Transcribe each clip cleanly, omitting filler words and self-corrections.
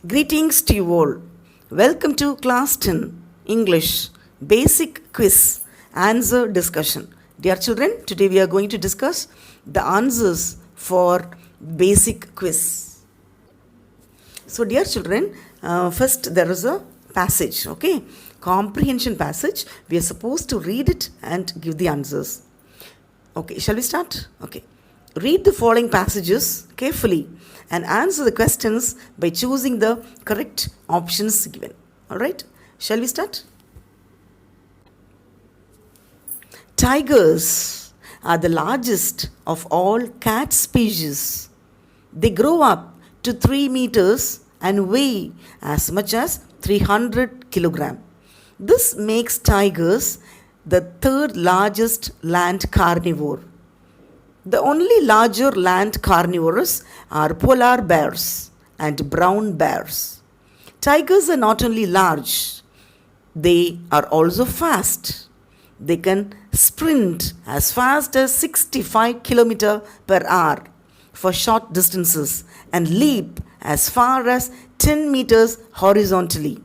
Greetings to you all. Welcome to Class 10 English Basic Quiz Answer Discussion. Dear children, today we are going to discuss the answers for basic quiz. So, dear children, first there is a passage, okay? Comprehension passage. We are supposed to read it and give the answers. Okay, shall we start? Okay. Read the following passages carefully and answer the questions by choosing the correct options given. Alright, shall we start? Tigers are the largest of all cat species. They grow up to 3 meters and weigh as much as 300 kilograms. This makes tigers the third largest land carnivore. The only larger land carnivores are polar bears and brown bears. Tigers are not only large, they are also fast. They can sprint as fast as 65 km per hour for short distances and leap as far as 10 meters horizontally.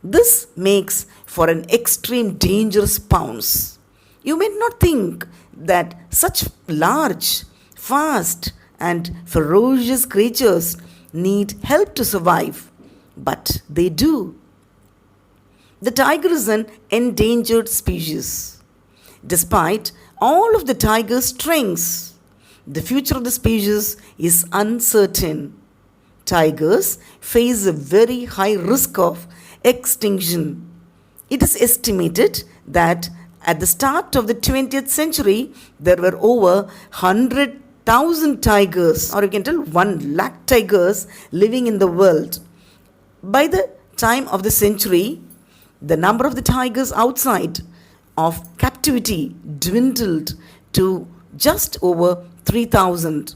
This makes for an extreme dangerous pounce. You may not think that such large, fast, and ferocious creatures need help to survive, but they do. The tiger is an endangered species. Despite all of the tiger's strengths, the future of the species is uncertain. Tigers face a very high risk of extinction. It is estimated that at the start of the 20th century, there were over 100,000 tigers, or you can tell 1 lakh tigers living in the world. By the time of the century, the number of the tigers outside of captivity dwindled to just over 3,000.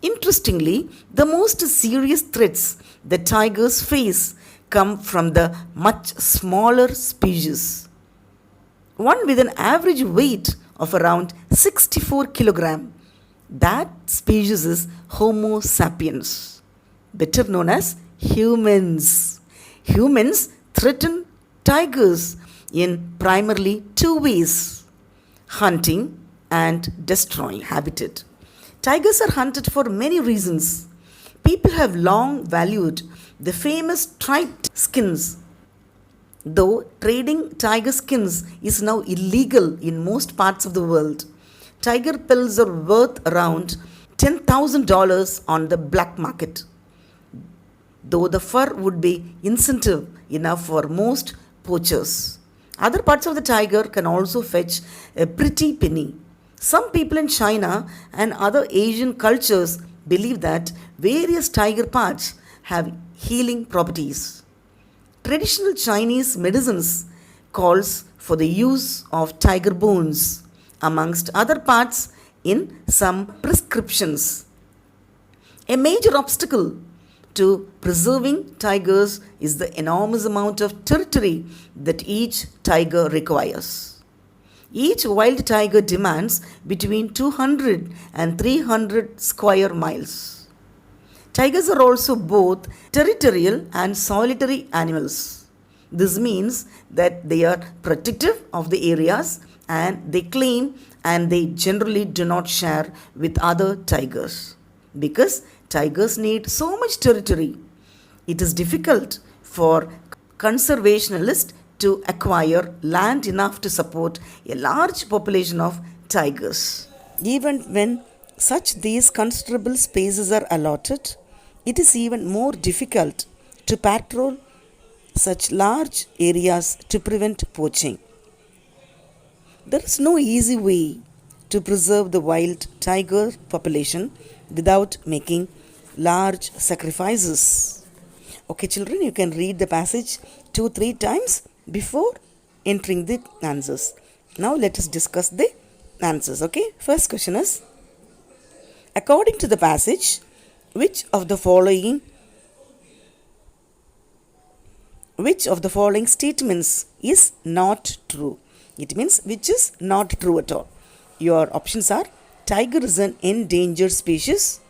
Interestingly, the most serious threats that tigers face come from the much smaller species. One with an average weight of around 64 kg. That species is Homo sapiens, better known as humans. Humans threaten tigers in primarily 2 ways: hunting and destroying habitat. Tigers are hunted for many reasons. People have long valued the famous striped skins. Though trading tiger skins is now illegal in most parts of the world, tiger pelts are worth around $10,000 on the black market. Though the fur would be incentive enough for most poachers. Other parts of the tiger can also fetch a pretty penny. Some people in China and other Asian cultures believe that various tiger parts have healing properties. Traditional Chinese medicines calls for the use of tiger bones amongst other parts in some prescriptions. A major obstacle to preserving tigers is the enormous amount of territory that each tiger requires. Each wild tiger demands between 200 and 300 square miles. Tigers are also both territorial and solitary animals. This means that they are protective of the areas and they claim and they generally do not share with other tigers. Because tigers need so much territory, it is difficult for conservationists to acquire land enough to support a large population of tigers. Even when such these considerable spaces are allotted, it is even more difficult to patrol such large areas to prevent poaching. There is no easy way to preserve the wild tiger population without making large sacrifices. Okay, children, you can read the passage 2-3 times before entering the answers. Now let us discuss the answers. Okay, first question is, according to the passage, which of the following statements is not true? It means which is not true at all. Your options are: tiger is an endangered species.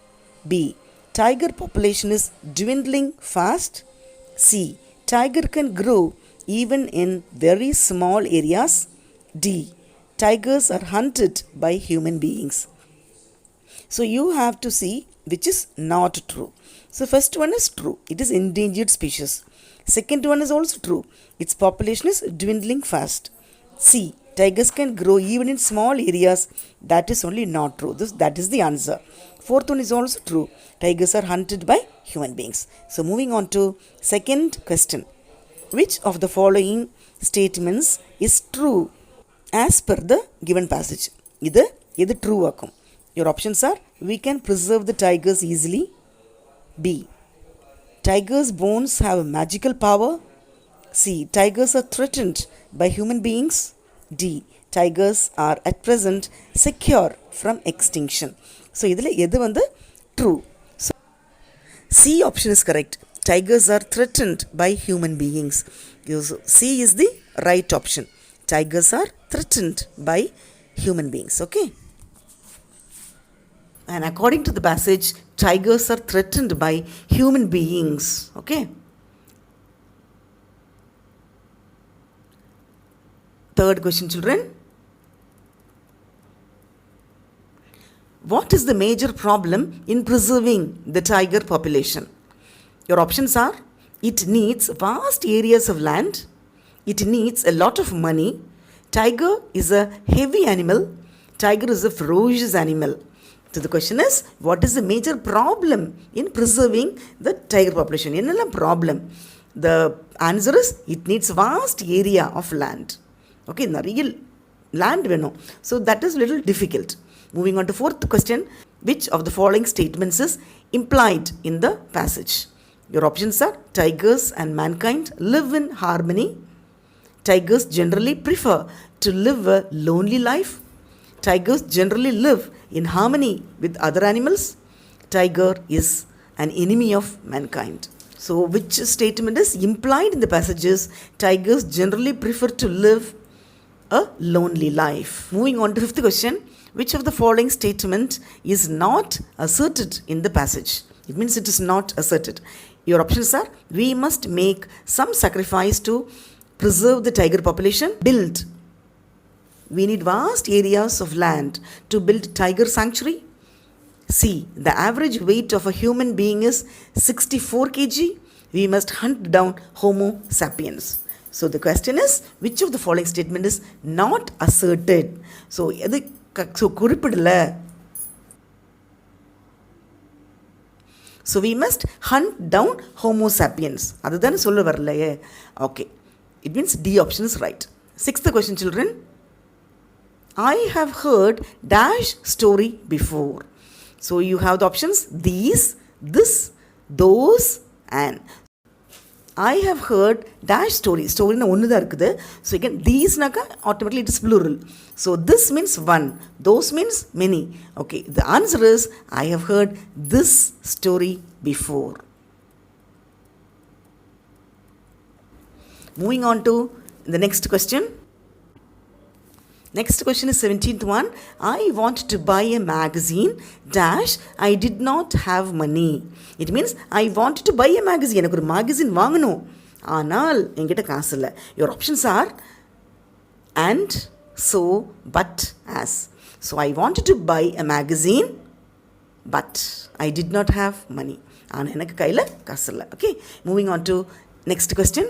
B. Tiger population is dwindling fast. C. Tiger can grow even in very small areas. D. Tigers are hunted by human beings. So you have to see which is not true. So first one is true. It is endangered species. Second one is also true. Its population is dwindling fast. C. Tigers can grow even in small areas. That is only not true. That is the answer. Fourth one is also true. Tigers are hunted by human beings. So moving on to second question. Which of the following statements is true as per the given passage? இது true ஆக்கும். Your options are: we can preserve the tigers easily. B. Tigers' bones have magical power. C. Tigers are threatened by human beings. D. Tigers are at present secure from extinction. So, இதில் எது வந்து true? So, C option is correct. Tigers are threatened by human beings. C is the right option. Tigers are threatened by human beings. Okay. And according to the passage, tigers are threatened by human beings. Okay. Third question, children. What is the major problem in preserving the tiger population? Your options are: it needs vast areas of land, it needs a lot of money, tiger is a heavy animal, tiger is a ferocious animal. So the question is, what is the major problem in preserving the tiger population? Enna problem? The answer is, it needs vast area of land. Okay, nariya land venum. So that is little difficult. Moving on to fourth question. Which of the following statements is implied in the passage? Your options are: tigers and mankind live in harmony. Tigers generally prefer to live a lonely life. Tigers generally live in harmony with other animals. Tiger is an enemy of mankind. So, which statement is implied in the passages? Tigers generally prefer to live a lonely life. Moving on to fifth question. Which of the following statement is not asserted in the passage? It means it is not asserted. Your options are: we must make some sacrifice to preserve the tiger population. We need vast areas of land to build tiger sanctuary. C. The average weight of a human being is 64 kg. We must hunt down Homo sapiens. So the question is, which of the following statement is not asserted? So குறிப்பிடல. So we must hunt down Homo sapiens. அதுதான் சொல்ல வரலையே. Okay. It means D option is right. Sixth question, children. I have heard dash story before. So you have the options these, this, those, and. I have heard dash story. Story na ஒன்று தான் இருக்குது. So again, these naka automatically it is plural. So this means one. Those means many. Okay. The answer is, I have heard this story before. Moving on to the next question. Next question is 17th one. I want to buy a magazine dash I did not have money. It means I want to buy a magazine. எனக்கு ஒரு magazine வாங்கணும், ஆனால் என்கிட்ட காசு இல்லை. Your options are and, so, but, as. So I wanted to buy a magazine but I did not have money. ஆனால் எனக்கு கையில் காசு இல்லை. Okay. Moving on to next question.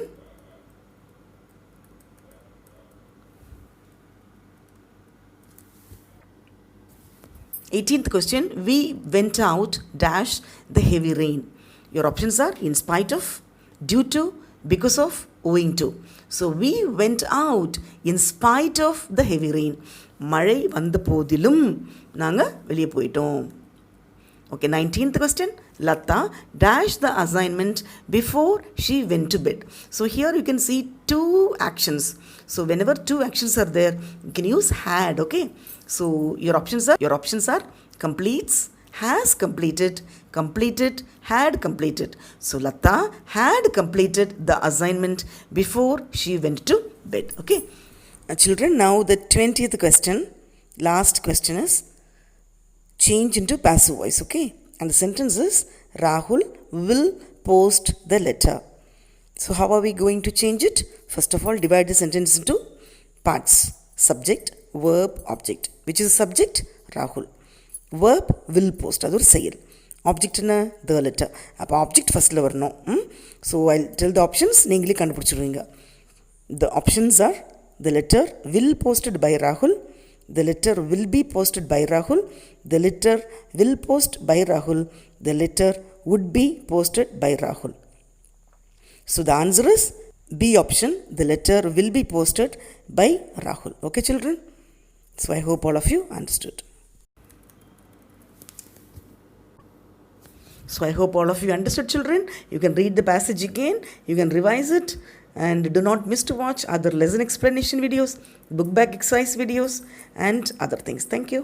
18th question. We went out dash the heavy rain. Your options are: in spite of, due to, because of, owing to. So we went out in spite of the heavy rain. மழை வந்த போதிலும் நாங்கள் வெளியே போயிட்டோம். Okay, 19th question. Lata dash the assignment before she went to bed. So here you can see two actions. So whenever two actions are there, you can use had. Okay. So your options are completes, has completed, completed, had completed. So Lata had completed the assignment before she went to bed. Okay. Children, now the 20th question, last question is change into passive voice. Okay. And the sentence is: Rahul will post the letter. So how are we going to change it? First of all, divide the sentence into parts. Subject, verb, object. Which is the subject? Rahul. Verb, will post. அது ஒரு செயல். Object என்ன? The letter. அப்போ object firstல வரணும். So I'll tell the options. நீங்களே கண்டுபிடிச்சிருவீங்க. The options are: the letter will posted by Rahul, the letter will be posted by Rahul, the letter will post by Rahul, the letter would be posted by Rahul. So the answer is B option, the letter will be posted by Rahul. Okay children? So I hope all of you understood. So I hope all of you understood children. You can read the passage again, you can revise it, and do not miss to watch other lesson explanation videos, book back exercise videos and other things. Thank you.